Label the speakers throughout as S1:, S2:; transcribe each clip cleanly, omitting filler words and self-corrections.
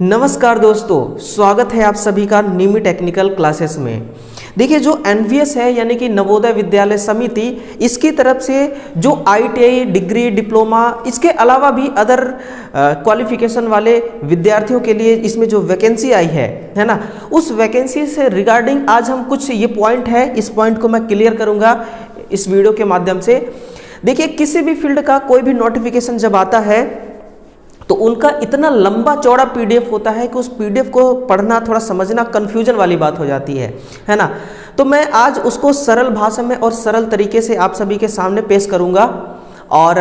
S1: नमस्कार दोस्तों, स्वागत है आप सभी का निमी टेक्निकल क्लासेस में। देखिए, जो एनवीएस है यानी कि नवोदय विद्यालय समिति, इसकी तरफ से जो आईटीआई डिग्री डिप्लोमा, इसके अलावा भी अदर क्वालिफिकेशन वाले विद्यार्थियों के लिए इसमें जो वैकेंसी आई है ना, उस वैकेंसी से रिगार्डिंग आज हम कुछ ये पॉइंट है, इस पॉइंट को मैं क्लियर करूँगा इस वीडियो के माध्यम से। देखिए, किसी भी फील्ड का कोई भी नोटिफिकेशन जब आता है तो उनका इतना लंबा चौड़ा पीडीएफ होता है कि उस पीडीएफ को पढ़ना, थोड़ा समझना कंफ्यूजन वाली बात हो जाती है ना। तो मैं आज उसको सरल भाषा में और सरल तरीके से आप सभी के सामने पेश करूंगा। और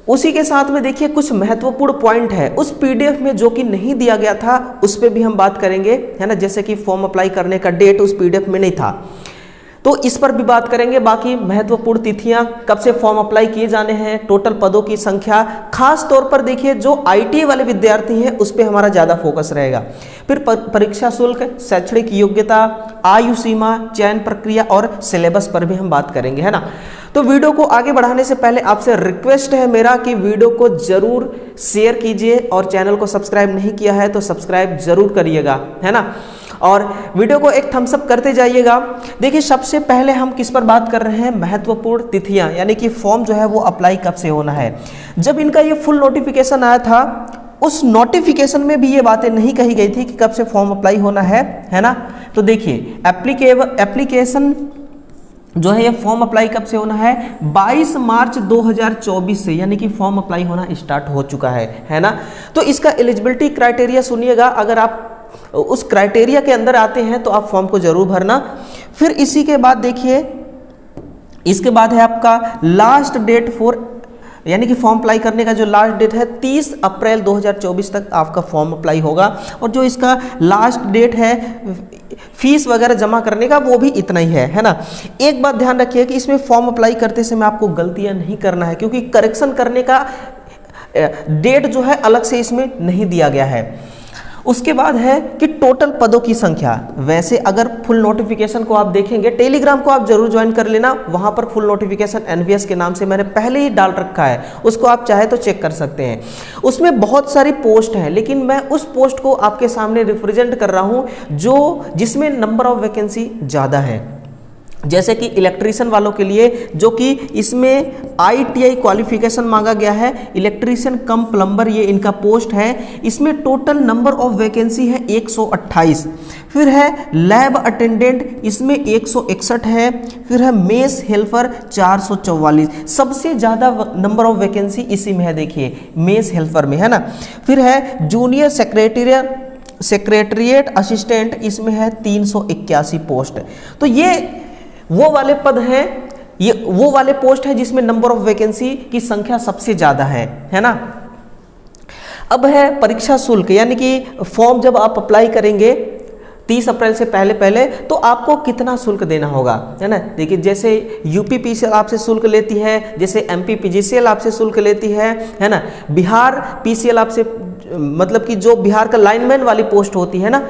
S1: उसी के साथ में देखिए, कुछ महत्वपूर्ण पॉइंट है उस पीडीएफ में जो कि नहीं दिया गया था, उस पर भी हम बात करेंगे, है ना। जैसे कि फॉर्म अप्लाई करने का डेट उस पीडीएफ में नहीं था, तो इस पर भी बात करेंगे। बाकी महत्वपूर्ण तिथियां, कब से फॉर्म अप्लाई किए जाने हैं, टोटल पदों की संख्या, खास तौर पर देखिए जो आईटीआई वाले विद्यार्थी हैं उस पे हमारा ज़्यादा फोकस रहेगा। फिर परीक्षा शुल्क, शैक्षणिक योग्यता, आयु सीमा, चयन प्रक्रिया और सिलेबस पर भी हम बात करेंगे, है ना। तो वीडियो को आगे बढ़ाने से पहले आपसे रिक्वेस्ट है मेरा कि वीडियो को जरूर शेयर कीजिए और चैनल को सब्सक्राइब नहीं किया है तो सब्सक्राइब जरूर करिएगा, है ना। और वीडियो को एक थम्स अप करते जाइएगा। देखिए, सबसे पहले हम किस पर बात कर रहे हैं, महत्वपूर्ण तिथियां, यानी कि फॉर्म जो है वो अप्लाई कब से होना है। जब इनका ये फुल नोटिफिकेशन आया था, उस नोटिफिकेशन में भी ये बातें नहीं कही गई थी कि कब से फॉर्म अप्लाई होना है ना। तो देखिए, एप्लीकेशन जो है ये फॉर्म अप्लाई कब से होना है, 22 मार्च 2024 से, यानी कि फॉर्म अप्लाई होना स्टार्ट हो चुका है ना। तो इसका एलिजिबिलिटी क्राइटेरिया सुनिएगा, अगर आप उस क्राइटेरिया के अंदर आते हैं तो आप फॉर्म को जरूर भरना। फिर इसी के बाद देखिए, इसके बाद है आपका लास्ट डेट फॉर, यानी कि फॉर्म अप्लाई करने का जो लास्ट डेट है 30 अप्रैल 2024 तक आपका फॉर्म अप्लाई होगा। और जो इसका लास्ट डेट है फीस वगैरह जमा करने का, वो भी इतना ही है ना। एक बात ध्यान रखिए कि इसमें फॉर्म अप्लाई करते समय आपको गलतियां नहीं करना है, क्योंकि करेक्शन करने का डेट जो है अलग से इसमें नहीं दिया गया है। उसके बाद है कि टोटल पदों की संख्या। वैसे अगर फुल नोटिफिकेशन को आप देखेंगे, टेलीग्राम को आप जरूर ज्वाइन कर लेना, वहां पर फुल नोटिफिकेशन एनवीएस के नाम से मैंने पहले ही डाल रखा है, उसको आप चाहे तो चेक कर सकते हैं। उसमें बहुत सारी पोस्ट हैं, लेकिन मैं उस पोस्ट को आपके सामने रिप्रेजेंट कर रहा हूं जिसमें नंबर ऑफ वैकेंसी ज़्यादा है। जैसे कि इलेक्ट्रीशियन वालों के लिए, जो कि इसमें आईटीआई क्वालिफिकेशन मांगा गया है, इलेक्ट्रीशियन कम प्लम्बर, ये इनका पोस्ट है। इसमें टोटल नंबर ऑफ वैकेंसी है 128। फिर है लैब अटेंडेंट, इसमें 161 है। फिर है मेस हेल्पर 444, सबसे ज़्यादा नंबर ऑफ वैकेंसी इसी में है, देखिए मेस हेल्पर में, है ना। फिर है जूनियर सेक्रेटरिएट असिस्टेंट, इसमें है 381 पोस्ट। तो ये वो वाले पद हैं, ये वो वाले पोस्ट है जिसमें नंबर ऑफ वैकेंसी की संख्या सबसे ज्यादा है ना। अब है परीक्षा शुल्क, यानी कि फॉर्म जब आप अप्लाई करेंगे 30 अप्रैल से पहले तो आपको कितना शुल्क देना होगा, है ना। देखिए, जैसे यूपी पीसीएल आपसे शुल्क लेती है, जैसे एमपी पीजीसीएल आपसे शुल्क लेती है ना। बिहार पीसीएल आपसे, मतलब कि जो बिहार का लाइनमैन वाली पोस्ट होती है ना,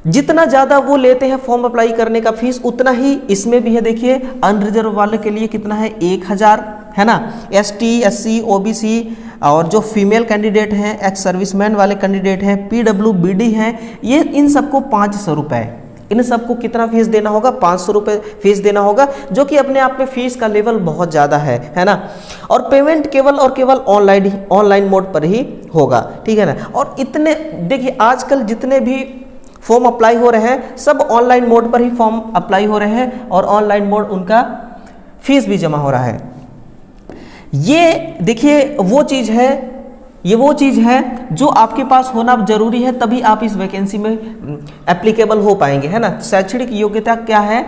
S1: जितना ज़्यादा वो लेते हैं फॉर्म अप्लाई करने का फीस, उतना ही इसमें भी है। देखिए, अनरिजर्व वाले के लिए कितना है, 1000, है ना। एसटी, एससी, ओबीसी और जो फीमेल कैंडिडेट हैं, एक्स सर्विसमैन वाले कैंडिडेट हैं, पीडब्ल्यूबीडी हैं, ये इन सबको 500 रुपये, इन सबको कितना फीस देना होगा, 500 रुपये फीस देना होगा, जो कि अपने आप में फीस का लेवल बहुत ज़्यादा है ना। और पेमेंट केवल और केवल ऑनलाइन मोड पर ही होगा, ठीक है ना। और इतने देखिए, आजकल जितने भी फॉर्म अप्लाई हो रहे हैं सब ऑनलाइन मोड पर ही फॉर्म अप्लाई हो रहे हैं, और ऑनलाइन मोड उनका फीस भी जमा हो रहा है। ये देखिए वो चीज़ है जो आपके पास होना जरूरी है, तभी आप इस वैकेंसी में एप्लीकेबल हो पाएंगे, है ना। शैक्षणिक योग्यता क्या है,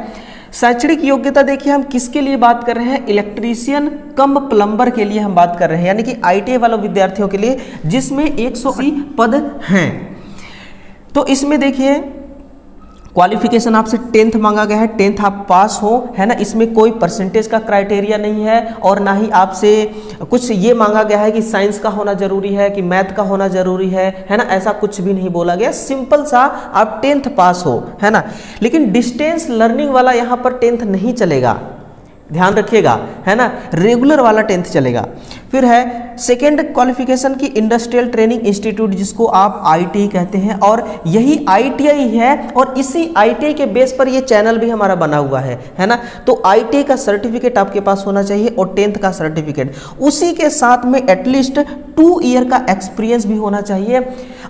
S1: शैक्षणिक योग्यता देखिए हम किसके लिए बात कर रहे हैं, इलेक्ट्रीशियन कम प्लम्बर के लिए हम बात कर रहे हैं, यानी कि आईटीआई वाले विद्यार्थियों के लिए, जिसमें 180 पद हैं। तो इसमें देखिए क्वालिफिकेशन आपसे 10th मांगा गया है, 10th आप पास हो, है ना। इसमें कोई परसेंटेज का क्राइटेरिया नहीं है, और ना ही आपसे कुछ ये मांगा गया है कि साइंस का होना जरूरी है, कि मैथ का होना जरूरी है ना। ऐसा कुछ भी नहीं बोला गया, सिंपल सा आप 10th पास हो, है ना। लेकिन डिस्टेंस लर्निंग वाला यहाँ पर 10th नहीं चलेगा, ध्यान रखिएगा, है ना, रेगुलर वाला 10th चलेगा। फिर है सेकेंड क्वालिफिकेशन की इंडस्ट्रियल ट्रेनिंग इंस्टीट्यूट, जिसको आप ITI कहते हैं, और यही ITI है, और इसी ITI के बेस पर ये चैनल भी हमारा बना हुआ है ना। तो ITI का सर्टिफिकेट आपके पास होना चाहिए और 10th का सर्टिफिकेट, उसी के साथ में एटलीस्ट 2 ईयर का एक्सपीरियंस भी होना चाहिए।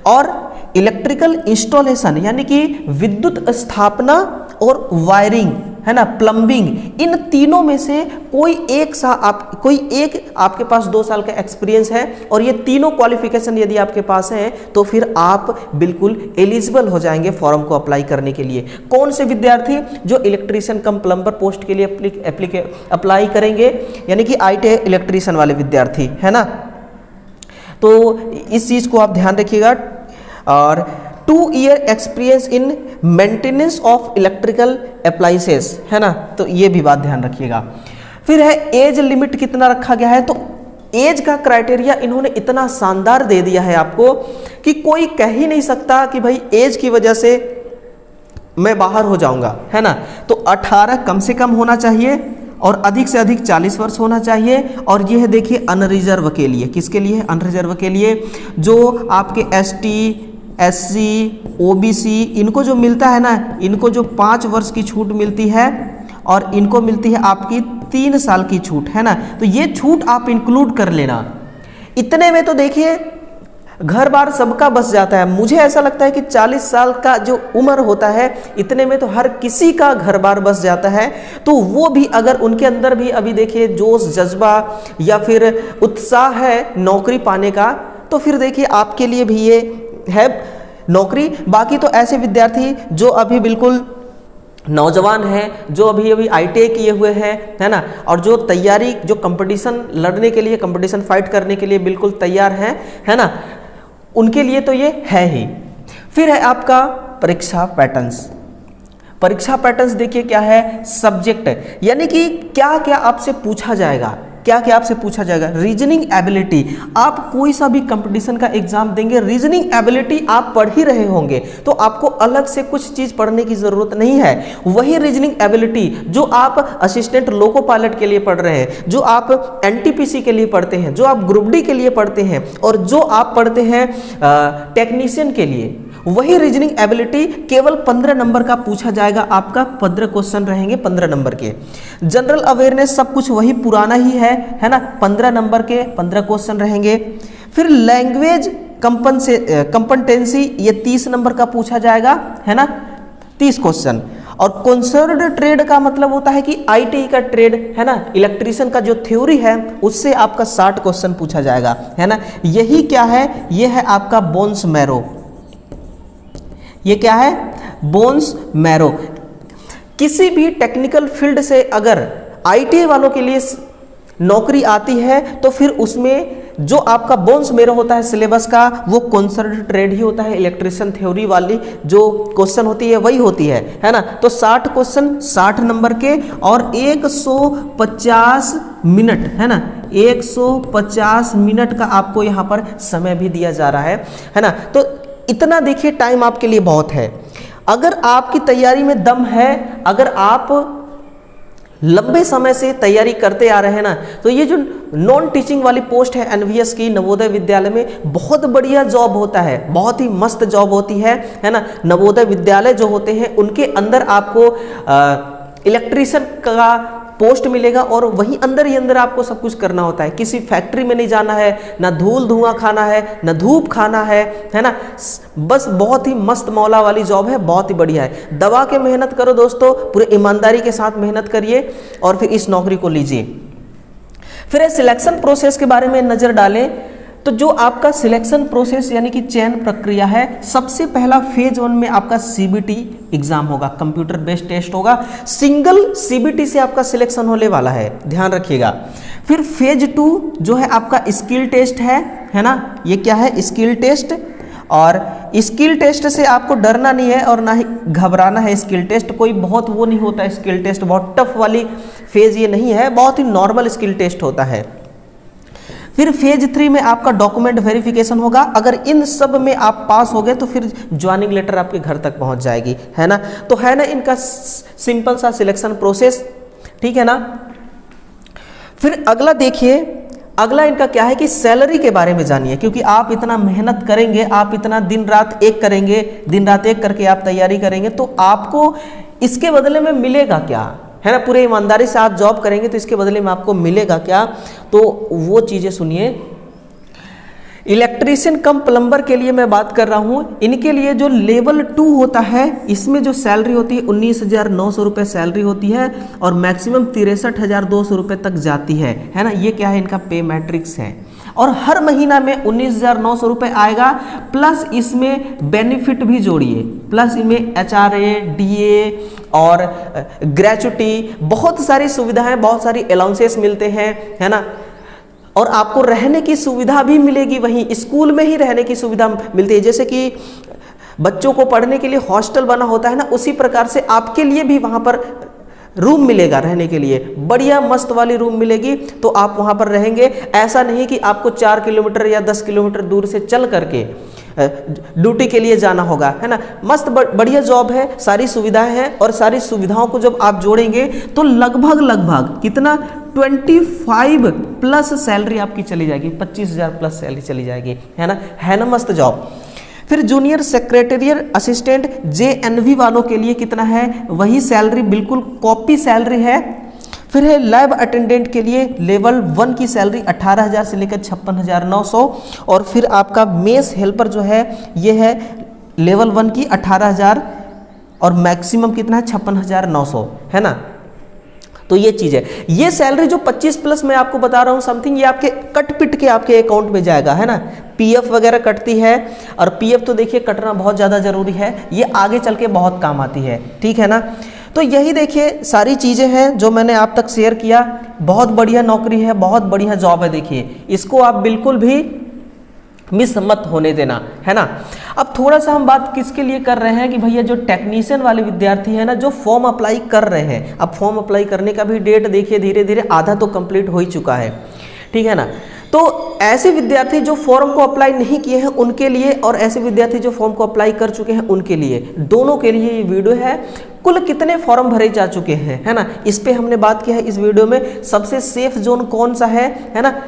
S1: और इलेक्ट्रिकल इंस्टॉलेशन यानी कि विद्युत स्थापना और वायरिंग, है ना, प्लम्बिंग, इन तीनों में से कोई एक आपके पास 2 साल का एक्सपीरियंस है, और ये तीनों क्वालिफिकेशन यदि आपके पास है तो फिर आप बिल्कुल एलिजिबल हो जाएंगे फॉर्म को अप्लाई करने के लिए। कौन से विद्यार्थी? जो इलेक्ट्रीशियन कम प्लम्बर पोस्ट के लिए अप्लाई करेंगे, यानी कि ITI इलेक्ट्रीशियन वाले विद्यार्थी, है ना। तो इस चीज को आप ध्यान रखिएगा। और 2 year experience in maintenance of electrical appliances, है ना, तो ये भी बात ध्यान रखिएगा। फिर है एज लिमिट कितना रखा गया है, तो एज का क्राइटेरिया इन्होंने इतना शानदार दे दिया है आपको कि कोई कह ही नहीं सकता कि भाई एज की वजह से मैं बाहर हो जाऊंगा, है ना। तो 18 कम से कम होना चाहिए और अधिक से अधिक 40 वर्ष होना चाहिए। और ये है देखिए अनरिजर्व के लिए, किसके लिए? अनरिजर्व के लिए, जो आपके ST SC OBC इनको जो मिलता है ना, इनको जो 5 वर्ष की छूट मिलती है, और इनको मिलती है आपकी 3 साल की छूट, है ना। तो ये छूट आप इंक्लूड कर लेना। इतने में तो देखिए घर बार सबका बस जाता है। मुझे ऐसा लगता है कि 40 साल का जो उम्र होता है, इतने में तो हर किसी का घर बार बस जाता है। तो वो भी अगर उनके अंदर भी अभी देखिए जोश, जज्बा या फिर उत्साह है नौकरी पाने का, तो फिर देखिए आपके लिए भी ये है नौकरी। बाकी तो ऐसे विद्यार्थी जो अभी बिल्कुल नौजवान हैं, जो अभी ITI किए हुए हैं, है ना, और जो तैयारी, जो कंपटीशन लड़ने के लिए, कंपटीशन फाइट करने के लिए बिल्कुल तैयार हैं, है ना, उनके लिए तो ये है ही। फिर है आपका परीक्षा पैटर्न्स। परीक्षा पैटर्न्स देखिए क्या है, सब्जेक्ट यानी कि क्या क्या आपसे पूछा जाएगा, क्या क्या आपसे पूछा जाएगा। रीजनिंग एबिलिटी, आप कोई सा भी कंपटीशन का एग्जाम देंगे, रीजनिंग एबिलिटी आप पढ़ ही रहे होंगे, तो आपको अलग से कुछ चीज पढ़ने की जरूरत नहीं है। वही रीजनिंग एबिलिटी जो आप असिस्टेंट लोको पायलट के लिए पढ़ रहे हैं, जो आप NTPC के लिए पढ़ते हैं, जो आप ग्रुप D के लिए पढ़ते हैं, और जो आप पढ़ते हैं टेक्नीशियन के लिए, वही रीजनिंग एबिलिटी केवल 15 नंबर का पूछा जाएगा। आपका 15 क्वेश्चन रहेंगे 15 नंबर के। जनरल अवेयरनेस सब कुछ वही पुराना ही है ना, 15 नंबर के 15 क्वेश्चन रहेंगे। फिर लैंग्वेज कंपटेंसी, ये 30 नंबर का पूछा जाएगा, है ना, 30 क्वेश्चन। और कंसर्न्ड ट्रेड का मतलब होता है कि ITI का ट्रेड, है ना, इलेक्ट्रीशियन का जो थ्योरी है उससे आपका 60 क्वेश्चन पूछा जाएगा, है ना। यही क्या है, ये है आपका बोन्स मैरो। ये क्या है? Bones marrow. किसी भी टेक्निकल फील्ड से अगर ITI वालों के लिए नौकरी आती है तो फिर उसमें जो आपका बोन्स मैरो होता है सिलेबस का, वो कंसर्न्ड ट्रेड ही होता है। इलेक्ट्रिशियन थ्योरी वाली जो क्वेश्चन होती है वही होती है ना। तो 60 क्वेश्चन 60 नंबर के और 150 मिनट, है ना, 150 मिनट का आपको यहाँ पर समय भी दिया जा रहा है ना। तो इतना देखिए टाइम आपके लिए बहुत है। अगर आपकी तैयारी में दम है, अगर आप लंबे समय से तैयारी करते आ रहे हैं ना, तो ये जो नॉन टीचिंग वाली पोस्ट है NVS की नवोदय विद्यालय में, बहुत बढ़िया जॉब होता है, बहुत ही मस्त जॉब होती है ना। नवोदय विद्यालय जो होते हैं उनके अंदर आपको इलेक्ट्रीशियन का पोस्ट मिलेगा और वहीं अंदर ही अंदर आपको सब कुछ करना होता है। किसी फैक्ट्री में नहीं जाना है, ना धूल धुआं खाना है, ना धूप खाना है ना। बस बहुत ही मस्त मौला वाली जॉब है, बहुत ही बढ़िया है। दबा के मेहनत करो दोस्तों, पूरे ईमानदारी के साथ मेहनत करिए और फिर इस नौकरी को लीजिए। फिर सिलेक्शन प्रोसेस के बारे में नजर डालें तो जो आपका सिलेक्शन प्रोसेस यानी कि चयन प्रक्रिया है, सबसे पहला फेज 1 में आपका CBT एग्जाम होगा, कंप्यूटर बेस्ड टेस्ट होगा। सिंगल CBT से आपका सिलेक्शन होने वाला है, ध्यान रखिएगा। फिर फेज 2 जो है आपका स्किल टेस्ट है ना। ये क्या है? Skill test. और स्किल टेस्ट से आपको डरना नहीं है और ना ही घबराना है। स्किल टेस्ट कोई बहुत वो नहीं होता है, स्किल टेस्ट बहुत टफ वाली फेज ये नहीं है, बहुत ही नॉर्मल स्किल टेस्ट होता है। फिर फेज 3 में आपका डॉक्यूमेंट वेरिफिकेशन होगा। अगर इन सब में आप पास हो गए तो फिर ज्वाइनिंग लेटर आपके घर तक पहुंच जाएगी, है ना। तो है ना इनका सिंपल सा सिलेक्शन प्रोसेस, ठीक है ना। फिर अगला देखिए, अगला इनका क्या है कि सैलरी के बारे में जानिए, क्योंकि आप इतना मेहनत करेंगे, आप इतना दिन रात एक करेंगे, दिन रात एक करके आप तैयारी करेंगे, तो आपको इसके बदले में मिलेगा क्या, है ना। पूरे ईमानदारी से आप जॉब करेंगे तो इसके बदले में आपको मिलेगा क्या, तो वो चीज़ें सुनिए। इलेक्ट्रीशियन कम प्लम्बर के लिए मैं बात कर रहा हूँ, इनके लिए जो लेवल 2 होता है इसमें जो सैलरी होती है 19,900 रुपये सैलरी होती है और मैक्सिमम 63,200 रुपये तक जाती है ना। ये क्या है, इनका पे मैट्रिक्स है और हर महीना में 19,900 रुपये आएगा, प्लस इसमें बेनिफिट भी जोड़िए, प्लस इनमें HRA, DA और ग्रेचुटी, बहुत सारी सुविधाएं, बहुत सारी अलाउंसेस मिलते हैं, है ना। और आपको रहने की सुविधा भी मिलेगी, वहीं स्कूल में ही रहने की सुविधा मिलती है। जैसे कि बच्चों को पढ़ने के लिए हॉस्टल बना होता है ना, उसी प्रकार से आपके लिए भी वहाँ पर रूम मिलेगा रहने के लिए, बढ़िया मस्त वाली रूम मिलेगी, तो आप वहाँ पर रहेंगे। ऐसा नहीं कि आपको 4 किलोमीटर या 10 किलोमीटर दूर से चल करके ड्यूटी के लिए जाना होगा, है ना। मस्त बढ़िया जॉब है, सारी सुविधाएं हैं और सारी सुविधाओं को जब आप जोड़ेंगे तो लगभग कितना 25 प्लस सैलरी आपकी चली जाएगी, 25,000 प्लस सैलरी चली जाएगी, है ना मस्त जॉब। फिर जूनियर सेक्रेटेरियल असिस्टेंट JNV वालों के लिए कितना है, वही सैलरी, बिल्कुल कॉपी सैलरी है। फिर है लैब अटेंडेंट के लिए लेवल 1 की सैलरी 18,000 से लेकर 56,900 और फिर आपका मेस हेल्पर जो है ये है लेवल 1 की 18,000 और मैक्सिमम कितना है 56,900, है ना। तो ये चीज़ है, ये सैलरी जो 25 प्लस मैं आपको बता रहा हूँ समथिंग, ये आपके कट पिट के आपके अकाउंट में जाएगा, है ना। PF वगैरह कटती है और PF तो देखिए कटना बहुत ज़्यादा ज़रूरी है, ये आगे चल के बहुत काम आती है, ठीक है ना। तो यही देखिए सारी चीज़ें हैं जो मैंने आप तक शेयर किया। बहुत बढ़िया नौकरी है, बहुत बढ़िया जॉब है, देखिए इसको आप बिल्कुल भी मिस मत होने देना, है ना। अब थोड़ा सा हम बात किसके लिए कर रहे हैं कि भैया जो टेक्नीशियन वाले विद्यार्थी हैं ना, जो फॉर्म अप्लाई कर रहे हैं, अब फॉर्म अप्लाई करने का भी डेट देखिए धीरे धीरे आधा तो कंप्लीट हो ही चुका है, ठीक है ना। तो ऐसे विद्यार्थी जो फॉर्म को अप्लाई नहीं किए हैं उनके लिए और ऐसे विद्यार्थी जो फॉर्म को अप्लाई कर चुके हैं उनके लिए, दोनों के लिए ये वीडियो है। कुल कितने फॉर्म भरे जा चुके हैं, है ना, इस पे हमने बात की है इस वीडियो में। सबसे सेफ जोन कौन सा है ना,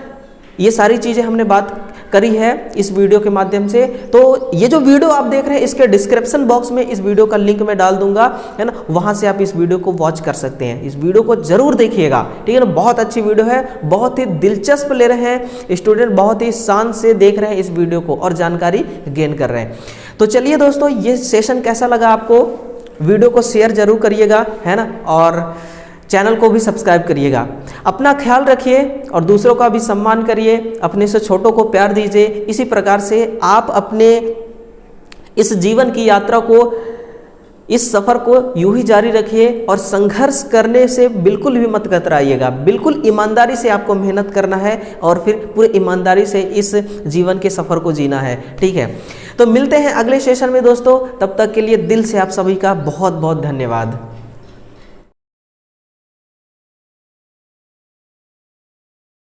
S1: ये सारी चीज़ें हमने बात करी है इस वीडियो के माध्यम से। तो ये जो वीडियो आप देख रहे हैं इसके डिस्क्रिप्शन बॉक्स में इस वीडियो का लिंक मैं डाल दूंगा, है ना, वहां से आप इस वीडियो को वॉच कर सकते हैं। इस वीडियो को जरूर देखिएगा, ठीक है ना। बहुत अच्छी वीडियो है, बहुत ही दिलचस्प ले रहे हैं स्टूडेंट, बहुत ही शान से देख रहे हैं इस वीडियो को और जानकारी गेन कर रहे हैं। तो चलिए दोस्तों, ये सेशन कैसा लगा आपको, वीडियो को शेयर जरूर करिएगा, है ना, और चैनल को भी सब्सक्राइब करिएगा। अपना ख्याल रखिए और दूसरों का भी सम्मान करिए, अपने से छोटों को प्यार दीजिए। इसी प्रकार से आप अपने इस जीवन की यात्रा को, इस सफ़र को यूं ही जारी रखिए और संघर्ष करने से बिल्कुल भी मत कतराइएगा। बिल्कुल ईमानदारी से आपको मेहनत करना है और फिर पूरे ईमानदारी से इस जीवन के सफ़र को जीना है, ठीक है। तो मिलते हैं अगले सेशन में दोस्तों, तब तक के लिए दिल से आप सभी का बहुत बहुत धन्यवाद।